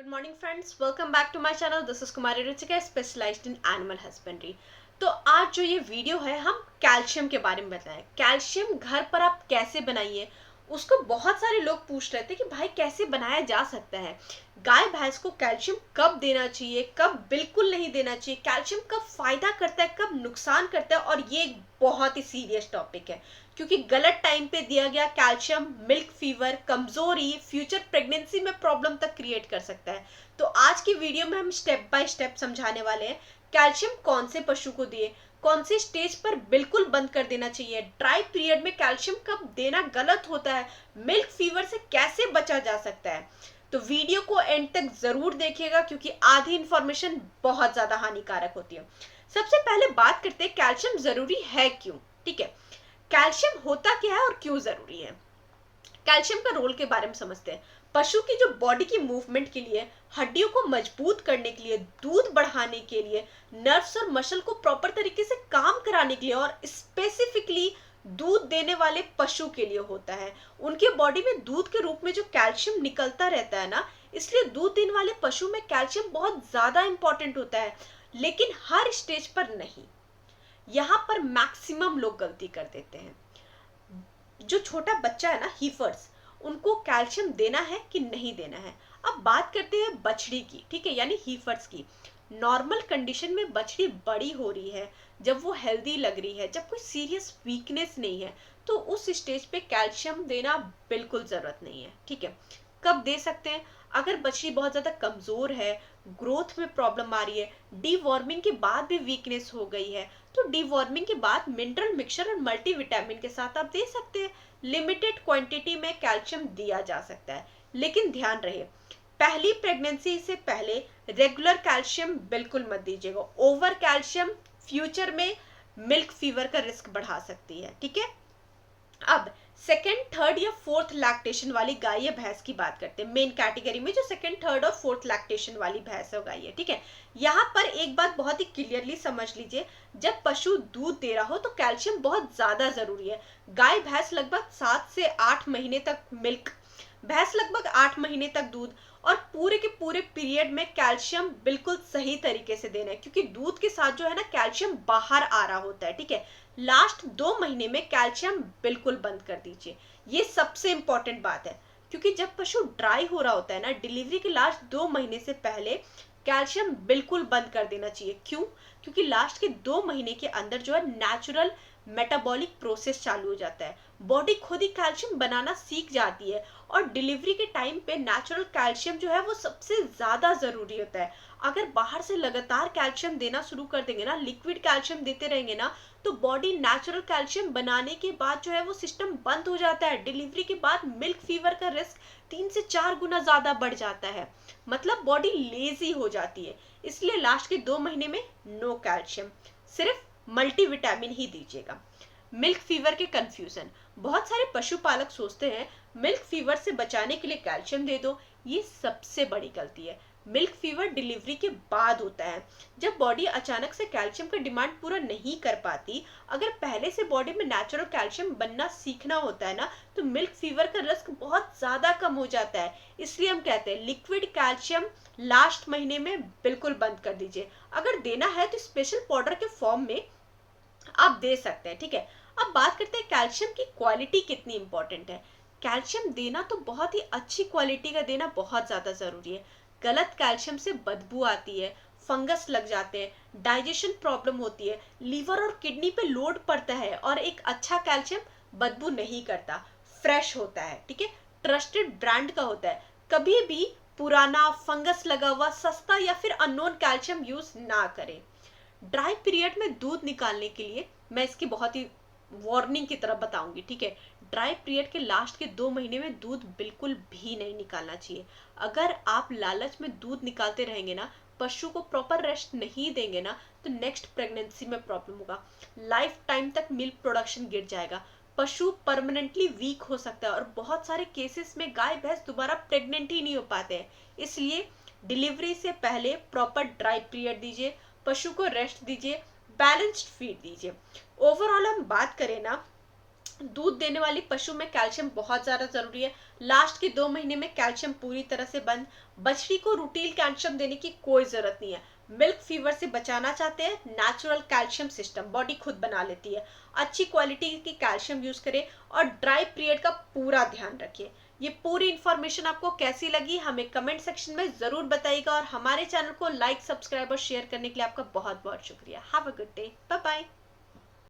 Good morning friends, welcome back to my channel. This is Kumari Ruchika, specialised in animal husbandry. तो आज जो ये video है, हम कैल्शियम के बारे में बताएं। कैल्शियम घर पर आप कैसे बनाइए, उसको बहुत सारे लोग पूछ रहे थे कि भाई कैसे बनाया जा सकता है। गाय भैंस को कैल्शियम कब देना चाहिए, कब बिल्कुल नहीं देना चाहिए, कैल्शियम कब फायदा करता है, कब नुकसान करता है। और ये एक बहुत ही सीरियस टॉपिक है, क्योंकि गलत टाइम पे दिया गया कैल्शियम मिल्क फीवर, कमजोरी, फ्यूचर प्रेगनेंसी में प्रॉब्लम तक क्रिएट कर सकता है। तो आज की वीडियो में हम स्टेप बाय स्टेप समझाने वाले हैं कैल्शियम कौन से पशु को दिए, कौन से स्टेज पर बिल्कुल बंद कर देना चाहिए, ड्राई पीरियड में कैल्शियम कब देना गलत होता है, मिल्क फीवर से कैसे बचा जा सकता है। तो वीडियो को एंड तक जरूर देखिएगा, क्योंकि आधी इंफॉर्मेशन बहुत ज्यादा हानिकारक होती है। सबसे पहले बात करते हैं कैल्शियम जरूरी है क्यों। ठीक है, कैल्शियम होता क्या है और क्यों जरूरी है। कैल्शियम का रोल के बारे में समझते हैं। पशु की जो बॉडी की मूवमेंट के लिए, हड्डियों को मजबूत करने के लिए, दूध बढ़ाने के लिए, नर्व्स और मसल को प्रॉपर तरीके से काम कराने के लिए, और स्पेसिफिकली दूध देने वाले पशु के लिए होता है। उनके बॉडी में दूध के रूप में जो कैल्शियम निकलता रहता है ना, इसलिए दूध देने वाले पशु में कैल्शियम बहुत ज्यादा इंपॉर्टेंट होता है। लेकिन हर स्टेज पर नहीं, यहाँ पर मैक्सिमम लोग गलती कर देते हैं। जो छोटा बच्चा है ना, हीफर्स, उनको कैल्शियम देना है कि नहीं देना है। अब बात करते हैं बछड़ी की, ठीक है, यानी हीफर्स की। नॉर्मल कंडीशन में बछड़ी बड़ी हो रही है, जब वो हेल्दी लग रही है, जब कोई सीरियस वीकनेस नहीं है, तो उस स्टेज पे कैल्शियम देना बिल्कुल जरूरत नहीं है। ठीक है, कब दे सकते हैं? अगर बछड़ी बहुत ज्यादा कमजोर है, ग्रोथ में प्रॉब्लम आ रही है, डीवॉर्मिंग के बाद भी वीकनेस हो गई है, तो डीवॉर्मिंग के बाद मिनरल मिक्सचर और मल्टीविटामिन के साथ आप दे सकते हैं। लिमिटेड क्वांटिटी में कैल्शियम दिया जा सकता है, लेकिन ध्यान रहे, पहली प्रेगनेंसी से पहले रेगुलर कैल्शियम बिल्कुल मत दीजिएगा। ओवर कैल्शियम फ्यूचर में मिल्क फीवर का रिस्क बढ़ा सकती है। ठीक है, अब सेकेंड, थर्ड या फोर्थ लैक्टेशन वाली गाय या भैंस की बात करते हैं। मेन कैटेगरी में जो सेकेंड, थर्ड और फोर्थ लैक्टेशन वाली भैंस और गाय है, ठीक है। यहाँ पर एक बात बहुत ही क्लियरली समझ लीजिए, जब पशु दूध दे रहा हो तो कैल्शियम बहुत ज्यादा जरूरी है। गाय भैंस लगभग 7 से 8 महीने तक मिल्क, भैंस लगभग 8 महीने तक दूध, और पूरे के पूरे पीरियड में कैल्शियम बिल्कुल सही तरीके से देना है, क्योंकि दूध के साथ जो है ना कैल्शियम बाहर आ रहा होता है। ठीक है, लास्ट 2 महीने में कैल्शियम बिल्कुल बंद कर दीजिए, ये सबसे इंपॉर्टेंट बात है। क्योंकि जब पशु ड्राई हो रहा होता है ना, डिलीवरी के लास्ट 2 महीने से पहले कैल्शियम बिल्कुल बंद कर देना चाहिए। क्यों? क्योंकि लास्ट के 2 महीने के अंदर जो है नेचुरल मेटाबॉलिक प्रोसेस चालू हो जाता है, बॉडी खुद ही कैल्शियम बनाना सीख जाती है, और डिलीवरी के टाइम पे नेचुरल कैल्शियम जो है वो सबसे ज्यादा जरूरी होता है। अगर बाहर से लगातार कैल्शियम देना शुरू कर देंगे ना, लिक्विड कैल्शियम देते रहेंगे ना, तो बॉडी नेचुरल कैल्शियम बनाने के बाद जो है वो सिस्टम बंद हो जाता है। डिलीवरी के बाद मिल्क फीवर का रिस्क 3 से 4 गुना ज्यादा बढ़ जाता है, मतलब बॉडी लेजी हो जाती है। इसलिए लास्ट के 2 महीने में नो कैल्शियम, सिर्फ मल्टीविटामिन ही दीजिएगा। मिल्क फीवर के कंफ्यूजन, बहुत सारे पशुपालक सोचते हैं मिल्क फीवर से बचाने के लिए कैल्शियम दे दो। ये सबसे बड़ी गलती है। मिल्क फीवर डिलीवरी के बाद होता है, जब बॉडी अचानक से कैल्शियम का डिमांड पूरा नहीं कर पाती। अगर पहले से बॉडी में नेचुरल कैल्शियम बनना सीखना होता है ना, तो मिल्क फीवर का रिस्क बहुत ज्यादा कम हो जाता है। इसलिए हम कहते हैं लिक्विड कैल्शियम लास्ट महीने में बिल्कुल बंद कर दीजिए। अगर देना है तो स्पेशल पाउडर के फॉर्म में आप दे सकते हैं। ठीक है, अब बात करते हैं कैल्शियम की क्वालिटी कितनी इंपॉर्टेंट है। कैल्शियम देना तो बहुत ही अच्छी क्वालिटी का देना बहुत ज्यादा जरूरी है। गलत कैल्शियम से बदबू आती है, फंगस लग जाते हैं, डाइजेशन प्रॉब्लम होती है, लीवर और किडनी पे लोड पड़ता है। और एक अच्छा कैल्शियम बदबू नहीं करता, फ्रेश होता है। ठीक है, ट्रस्टेड ब्रांड का होता है। कभी भी पुराना, फंगस लगा हुआ, सस्ता या फिर अननोन कैल्शियम यूज ना करें। ड्राई पीरियड में दूध निकालने के लिए मैं इसकी बहुत ही वार्निंग की तरह बताऊंगी। ठीक है, ड्राई पीरियड के लास्ट के 2 महीने में दूध बिल्कुल भी नहीं निकालना चाहिए। अगर आप लालच में दूध निकालते रहेंगे ना, पशु को प्रॉपर रेस्ट नहीं देंगे ना, तो नेक्स्ट प्रेगनेंसी में प्रॉब्लम होगा। लाइफ टाइम तक मिल्क प्रोडक्शन गिर जाएगा, पशु परमानेंटली वीक हो सकता है, और बहुत सारे केसेस में गाय भैंस दोबारा प्रेग्नेंट ही नहीं हो पाते हैं। इसलिए डिलीवरी से पहले प्रॉपर ड्राई पीरियड दीजिए, पशु को रेस्ट दीजिए, बैलेंस्ड फीड दीजिए। ओवरऑल हम बात करें ना, दूध देने वाली पशु में कैल्शियम बहुत ज़्यादा ज़रूरी है। लास्ट के 2 महीने में कैल्शियम पूरी तरह से बंद। बछड़ी को रूटीन कैल्शियम देने की कोई ज़रूरत नहीं है। मिल्क फीवर से बचाना चाहते हैं, नेचुरल कैल्शियम सिस्टम बॉडी खुद बना लेती है। अच्छी क्वालिटी की कैल्शियम यूज़ करें और ड्राई पीरियड का पूरा ध्यान रखिए। ये पूरी इन्फॉर्मेशन आपको कैसी लगी हमें कमेंट सेक्शन में ज़रूर बताइएगा, और हमारे चैनल को लाइक, सब्सक्राइब और शेयर करने के लिए आपका बहुत बहुत शुक्रिया। Have a good day, bye bye.